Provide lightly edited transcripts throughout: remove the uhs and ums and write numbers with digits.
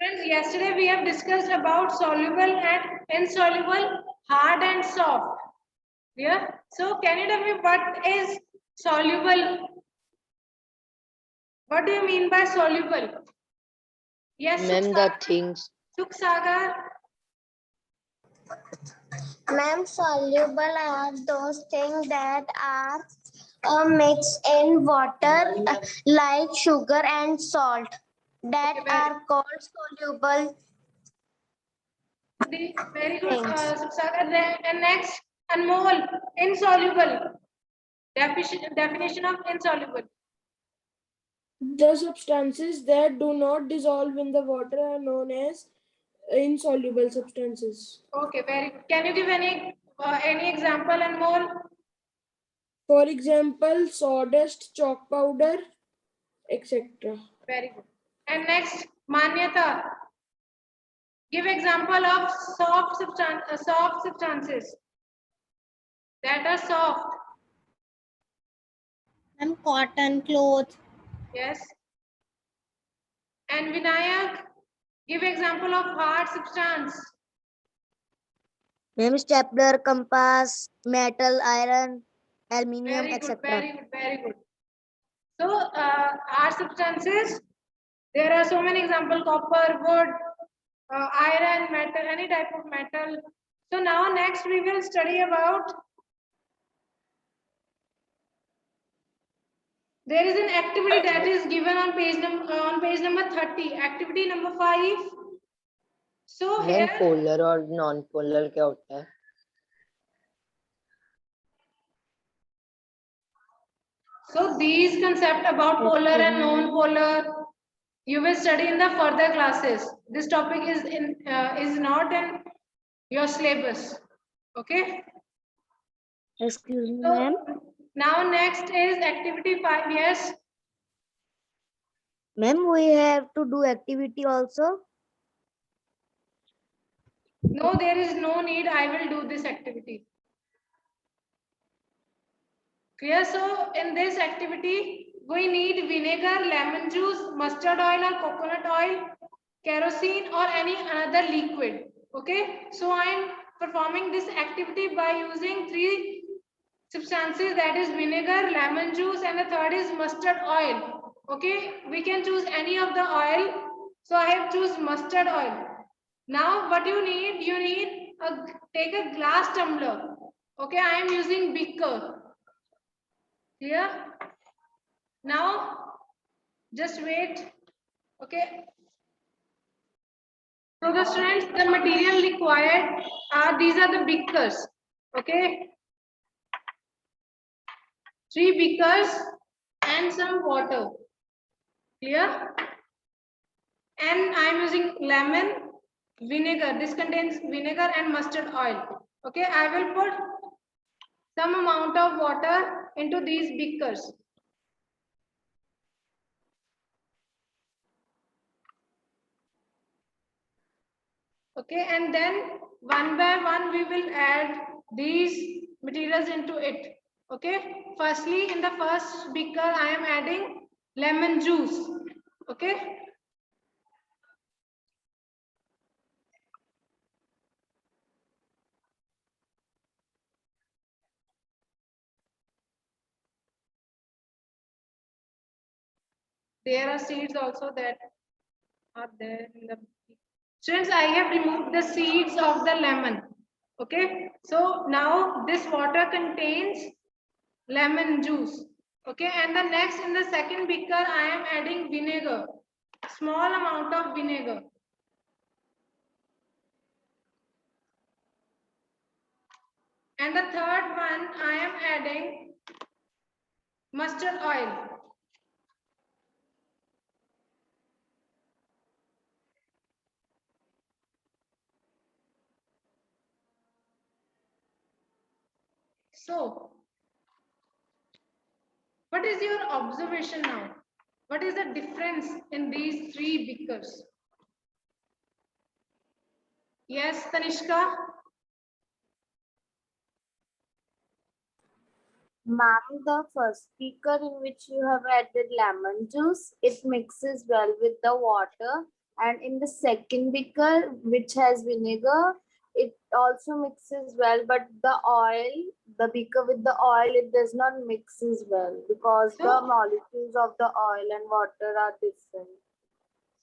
Friends, yesterday we have discussed about soluble and insoluble, hard and soft. Yeah. So can you tell me what is soluble? What do you mean by soluble? Yes, Ma'am, the things. Sukh Sagar. Ma'am, soluble are those things that are mixed in water like sugar and salt that are called soluble Very good, things. Sukh Sagar. And next, Anmol, insoluble. Definition of insoluble. The substances that do not dissolve in the water are known as insoluble substances. Okay, very good. Can you give any example, Anmol? For example, sawdust, chalk powder, etc. Very good. And next, Manyata. Give example of soft substances that are soft. Ma'am, cotton, cloth. Yes. And Vinayak, give example of hard substance. Ma'am, stapler, compass, metal, iron, aluminium, Very good, etc. very good, very good. So, hard substances, there are so many examples, copper, wood, iron, metal, any type of metal. So now next we will study about, there is an activity that is given on page number 30, activity number 5. So ma'am here, polar और non polar क्या होता है? so these concept about polar and non-polar, you will study in the further classes. This topic is not in your syllabus. Okay. Excuse me, So ma'am. now next is activity 5. Yes. Ma'am, we have to do activity also. No, there is no need. I will do this activity. Clear? So in this activity, we need vinegar, lemon juice, mustard oil or coconut oil, kerosene or any another liquid. Okay. So I am performing this activity by using 3 substances, that is vinegar, lemon juice, and the third is mustard oil. Okay. We can choose any of the oil. So I have choose mustard oil. Now what you need take a glass tumbler. Okay. I am using beaker. Here. Now, just wait. Okay. So the students, the material required are, these are the beakers. Okay. 3 beakers and some water. Clear? And I am using lemon, vinegar. This contains vinegar and mustard oil. Okay. I will put some amount of water into these beakers. Okay, and then one by one we will add these materials into it. Okay, firstly in the first beaker I am adding lemon juice. Okay. There are seeds also that are there in the, since I have removed the seeds of the lemon. Okay, so now this water contains lemon juice. Okay, and the next in the second beaker I am adding vinegar, small amount of vinegar. And the third one I am adding mustard oil. So, what is your observation now? What is the difference in these 3 beakers? Yes, Tanishka? Ma'am, the first beaker in which you have added lemon juice, it mixes well with the water And in the second beaker, which has vinegar, it also mixes well, but the beaker with the oil, it does not mixes well because the So- molecules of the oil and water are different.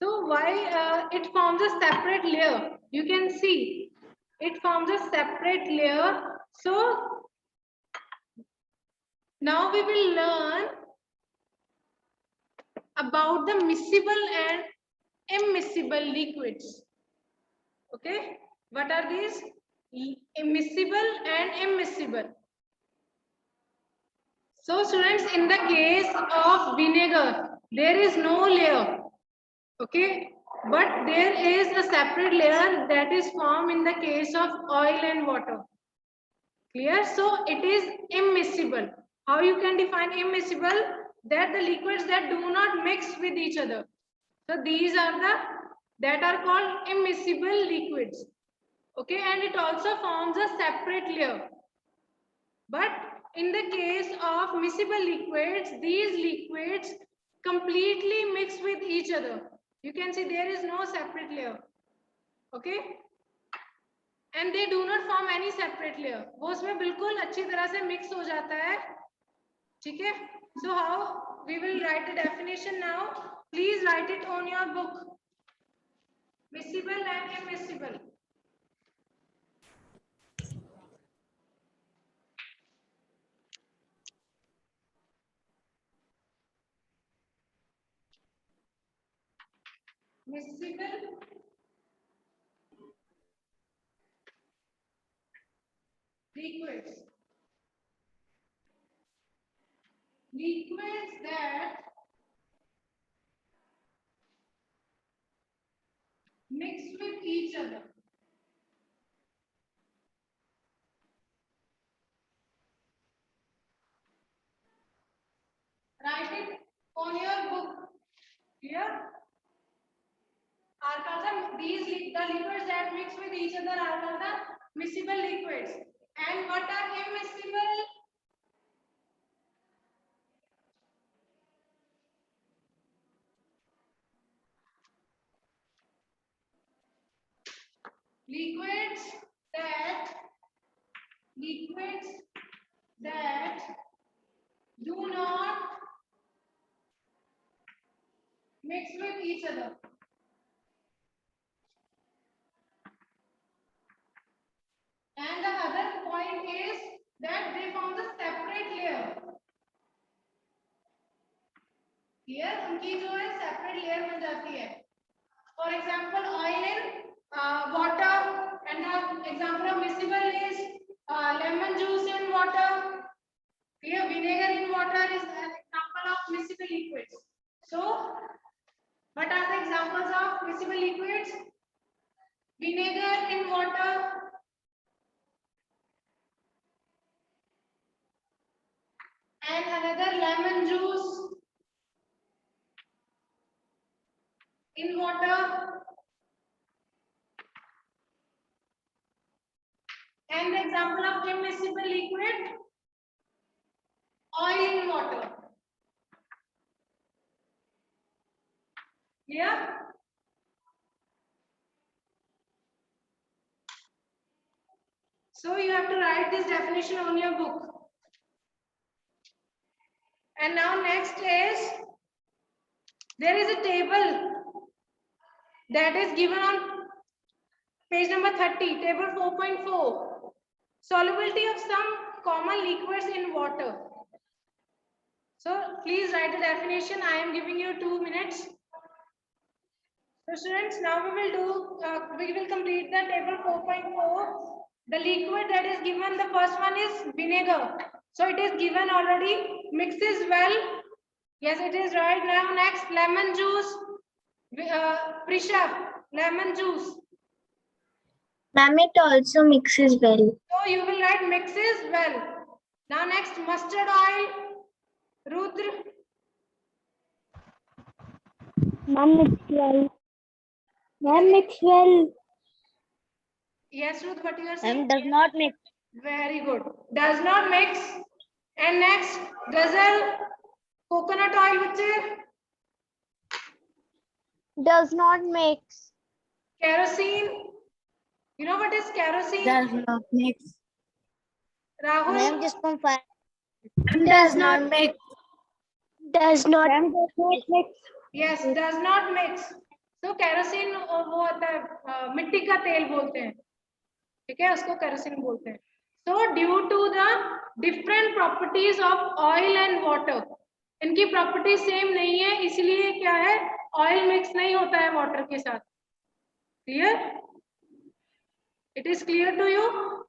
So why it forms a separate layer? You can see it forms a separate layer. So now we will learn about the miscible and immiscible liquids. Okay, what are these? Immiscible and immiscible. So students, in the case of vinegar, there is no layer. Okay, but there is a separate layer that is formed in the case of oil and water. Clear? So it is immiscible. How you can define immiscible? That the liquids that do not mix with each other. So these are the that are called immiscible liquids. Okay, and it also forms a separate layer. But in the case of miscible liquids, these liquids completely mix with each other. You can see there is no separate layer. Okay, and they do not form any separate layer. वो उसमें बिल्कुल अच्छी तरह से mix हो जाता है. ठीक है? So how we will write a definition now? Please write it on your book. Miscible and immiscible. Miscible liquids. Liquids that mix with each other. Write it on your book. Clear? Are called the liquids that mix with each other are called the miscible liquids. And what are immiscible? Liquids that do not mix with each other. And the other point is that they form the separate layer. Here उनकी जो है separate layer बन जाती है. For example, oil in water, and the example of miscible is lemon juice in water. Here, vinegar in water is an example of miscible liquids. So, what are the examples of miscible liquids? Vinegar in water, and another lemon juice in water, and the example of immiscible liquid, oil in water. Clear? So you have to write this definition on your book. And now next is, there is a table that is given on page number 30, table 4.4. Solubility of some common liquids in water. So please write the definition. I am giving you 2 minutes. So students, now we will complete the table 4.4. The liquid that is given, the first one is vinegar. So it is given already, mixes well. Yes, it is right. Now next, lemon juice. Prisha, lemon juice. Ma'am, it also mixes well. So you will write mixes well. Now next, mustard oil. Rudra. Ma'am, mix well. Ma'am, mix well. Yes, Ruth, what you are saying? And does not mix. Very good. Does not mix. And next, Ghazal, coconut oil, bache. Does not mix. Kerosene. You know what is kerosene? Does not mix. Rahul? Ma'am जिसको हम fire Does not mix. Does not mix. Yes, does not mix. So kerosene वो होता है मिट्टी का तेल बोलते हैं, ठीक है, उसको kerosene बोलते हैं. So due to the different properties of oil and water, इनकी properties same नहीं है, इसलिए क्या है, oil mix नहीं होता है water के साथ. Clear? It is clear to you?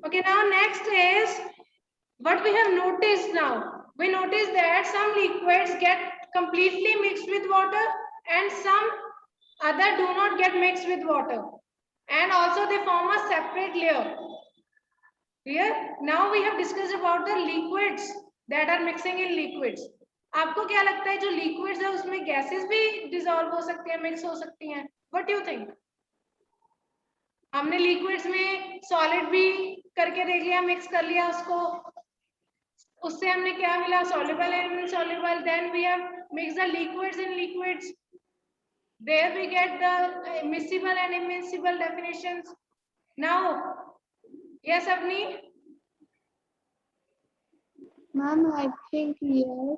Okay, now next is what we have noticed now. We notice that some liquids get completely mixed with water and some other do not get mixed with water. And also they form a separate layer. Clear? Now we have discussed about the liquids that are mixing in liquids. आपको क्या लगता है जो liquids है उसमें gases भी dissolve हो सकती हैं, mix हो सकती हैं? What do you think? हमने liquids में solid भी करके देख लिया, mix कर लिया उसको, उससे हमने क्या मिला, soluble and insoluble. Then we have mixed the liquids in liquids. There we get the miscible and immiscible definitions. Now, yes, Avni? Ma'am, I think yes.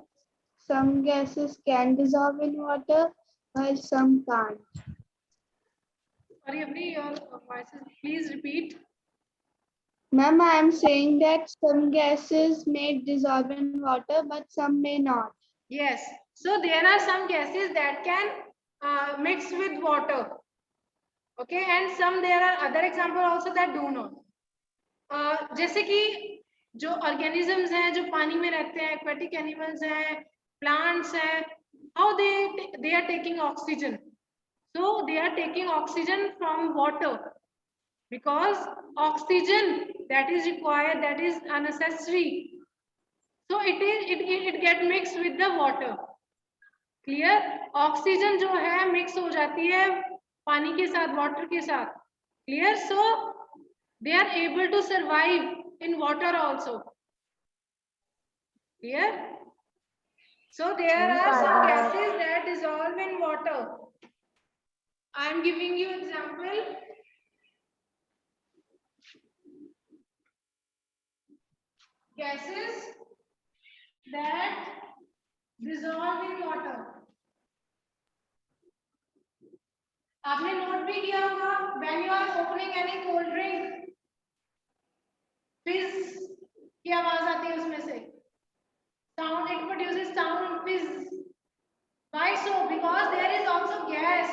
Some gases can dissolve in water, while some can't. Sorry, Avni, your voice is, please repeat. Ma'am, I am saying that some gases may dissolve in water, but some may not. Yes. So there are some gases that can mix with water. Okay, and some there are other examples also that do not. जैसे कि जो organisms हैं जो पानी में रहते हैं, aquatic animals हैं, plants हैं, how they are taking oxygen. So they are taking oxygen from water because oxygen that is required, that is unnecessary. So it get mixed with the water. Clear? Oxygen जो है mix हो जाती है पानी के साथ, water के साथ. Clear? So they are able to survive in water also. Clear? So there are some gases that dissolve in water. I am giving you example. Gases that dissolve in water. आपने note भी किया होगा when you are opening any cold drink, fizz की आवाज आती है उसमें से, sound, it produces sound, fizz. Why so? Because there is also gas.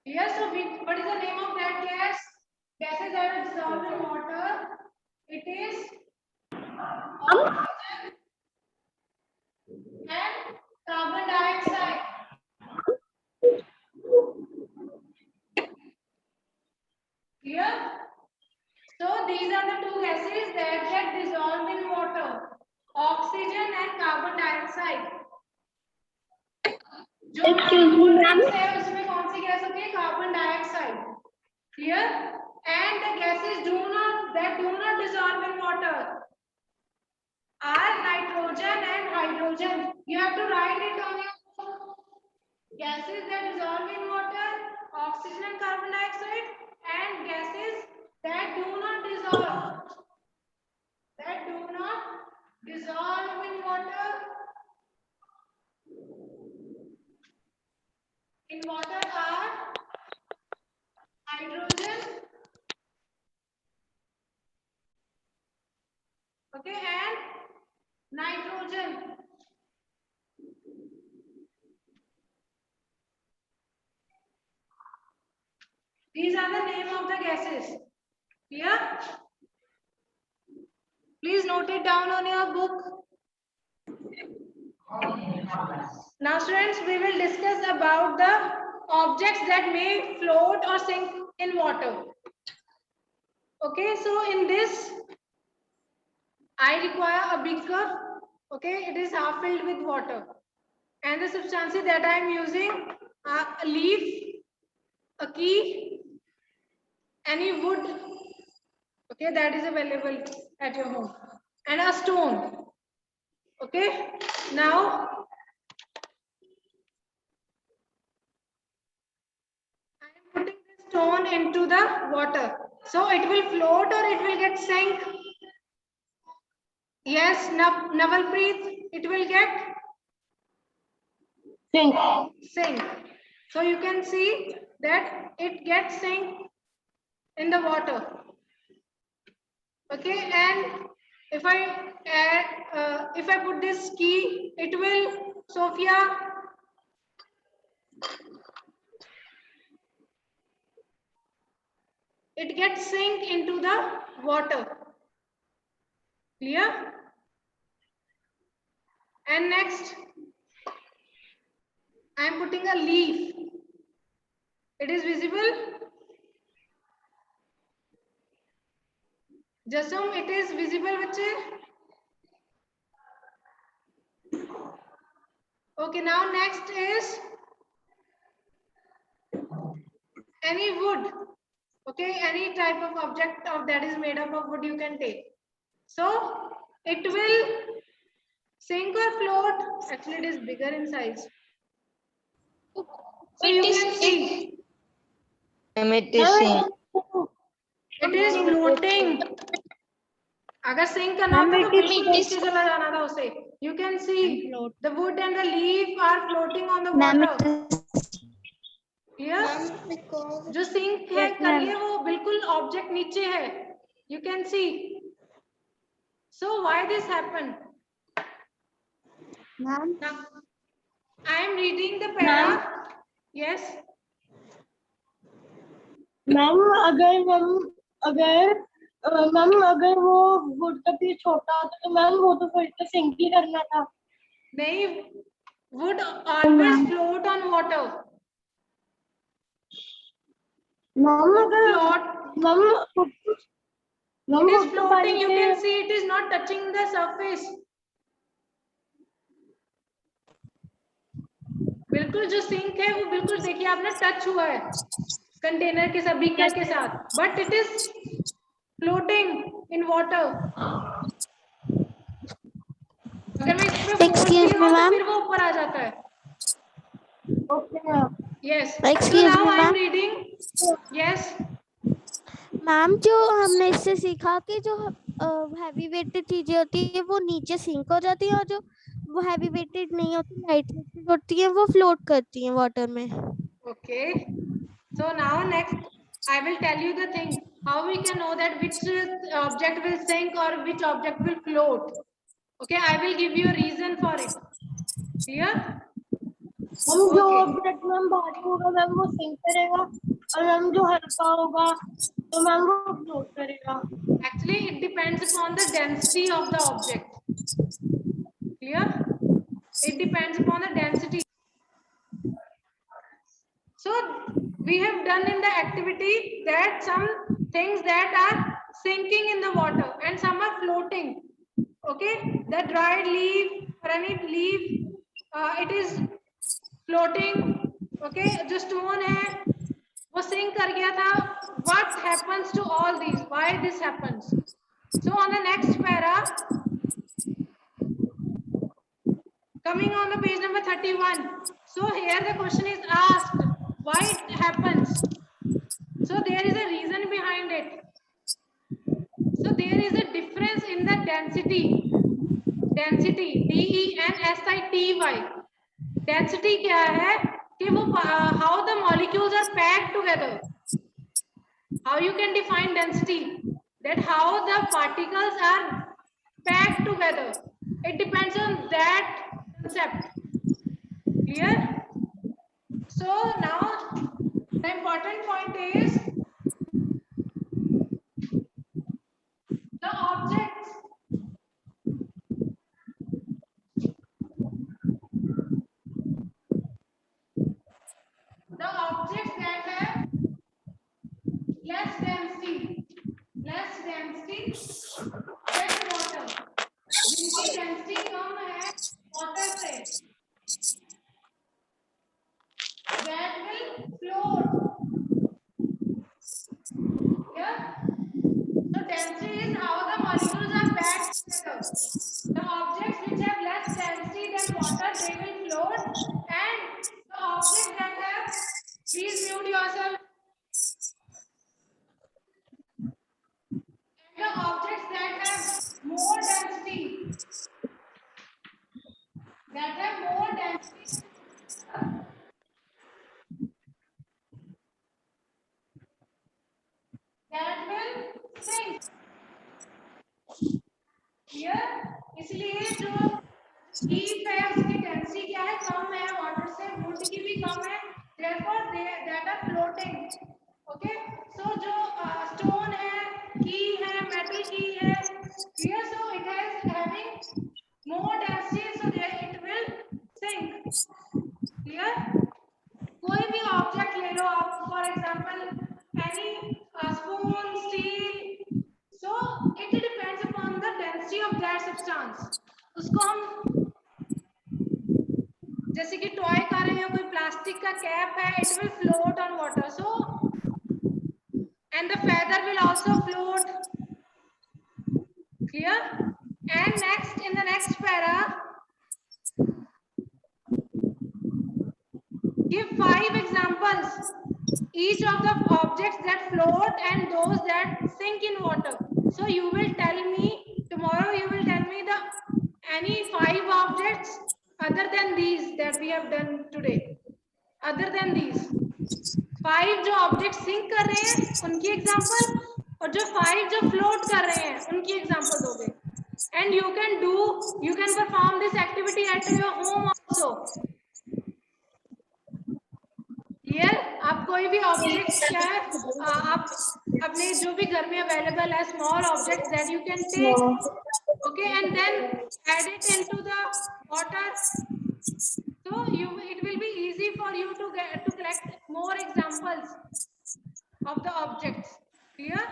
Yes, so what is the name of that gas? Gases that are dissolved in water. It is oxygen and carbon dioxide. Clear? So these are the two gases that get dissolved in water. Oxygen and carbon dioxide. जो drinks है उसमें कौन सी gas होती है? Carbon dioxide. Clear? And the gases that do not dissolve in water are nitrogen and hydrogen. You have to write it on your book. Gases that dissolve in water, oxygen and carbon dioxide, and gases that do not dissolve. That do not dissolve in water. In water are hydrogen, okay, and nitrogen. These are the name of the gases. Clear? Please note it down on your book. Now students, we will discuss about the objects that may float or sink in water. Okay, so in this I require a beaker. Okay, it is half filled with water, and the substances that I am using are a leaf, a key, any wood, okay, that is available at your home, and a stone. Okay, now into the water. So it will float or it will get sink. Yes, Navalpreet, it will get sink. So you can see that it gets sink in the water. Okay, and if I add, if I put this key, it will, Sophia, it gets sink into the water. Clear? And next, I am putting a leaf. It is visible? Jasum, it is visible, bache? Okay, now next is any wood. Okay, any type of object that is made up of wood you can take. So it will sink or float. Actually, it is bigger in size. So you can see It is sink. it is floating. अगर sink करना होता तो बिल्कुल नीचे चला जाना था उसे. You can see the wood and the leaf are floating on the water. Yes. जो सिंक है करिए वो बिल्कुल ऑब्जेक्ट नीचे है. You can see. So why this happened? Ma'am. Now, I am reading the para. Yes. Ma'am अगर वो would का पीस छोटा होता तो मैम वो तो फिर से सिंक ही करना था. नहीं, would always float on water. Ma'am अगर Float. Ma'am It is floating. You can see it is not touching the surface. बिल्कुल जो सिंक है वो बिल्कुल देखिए आपने टच हुआ है कंटेनर के साथ, बीकर के साथ, but it is floating in water. अगर मैं इस पे फोर्स भी हूं तो फिर वो ऊपर आ जाता है. Yes. So now I am reading. Yes ma'am, जो हमने इससे सीखा कि जो हैवी वेटेड चीजें होती है वो नीचे सिंक हो जाती है और जो वो हैवी वेटेड नहीं होती, लाइट वेटेड होती है, वो फ्लोट करती है वाटर में. Okay. So now next I will tell you the thing how we can know that which object will sink or which object will float. Okay, I will give you a reason for it. Clear? हम जो object ma'am भारी होगा ma'am वो sink करेगा और ma'am जो हल्का होगा तो मैम वो फ्लोट करेगा. Actually, it depends upon the density of the object. Clear? It depends upon the density. So, we have done in the activity that some things that are sinking in the water and some are floating. Okay? The dried leaf or any leaf, it is floating. Okay? जो stone है वो sink कर गया था. What happens to all these? Why this happens? So on the next para, coming on the page number 31. So here the question is asked, why it happens? So there is a reason behind it. So there is a difference in the density. Density, D-E-N-S-I-T-Y. Density क्या है? कि वो how the molecules are packed together. How you can define density? That how the particles are packed together. It depends on that concept. Clear? So now the important point is the objects. The objects that have less density than water. जिनकी density कम है water से, that will float. Yeah. So density is how the molecules are packed together. The objects which have less density than water, they will float, and the objects that have, please mute yourself. that will sink. Clear? इसलिए जो heat है उसकी density क्या है, कम है, water से वोल्टिटी भी कम है, therefore they that are floating. Okay, so जो stone है, key है, metal key है, clear? So it has having more density, so that it will sink. Clear? कोई भी ऑब्जेक्ट ले लो आप, for example any spoon, steel, so it depends upon the density of that substance. उसको हम जैसे कि टॉय कर रहे हैं, कोई प्लास्टिक का कैप है, it will float on water, so and the feather will also float. Clear? And next, in the next para give 5 examples each of the objects that float and those that sink in water. So you will tell me tomorrow, you will tell me the any 5 objects other than these that we have done today. Other than these 5 जो objects sink कर रहे हैं उनकी example, और जो 5 जो float कर रहे हैं उनकी example दोगे. And you can perform this activity at your home also. Clear? आप कोई भी ऑब्जेक्ट क्या है, आप अपने जो भी घर में अवेलेबल है small objects that you can take, okay, and then add it into the water, so it will be easy for you to collect more examples of the objects. Clear?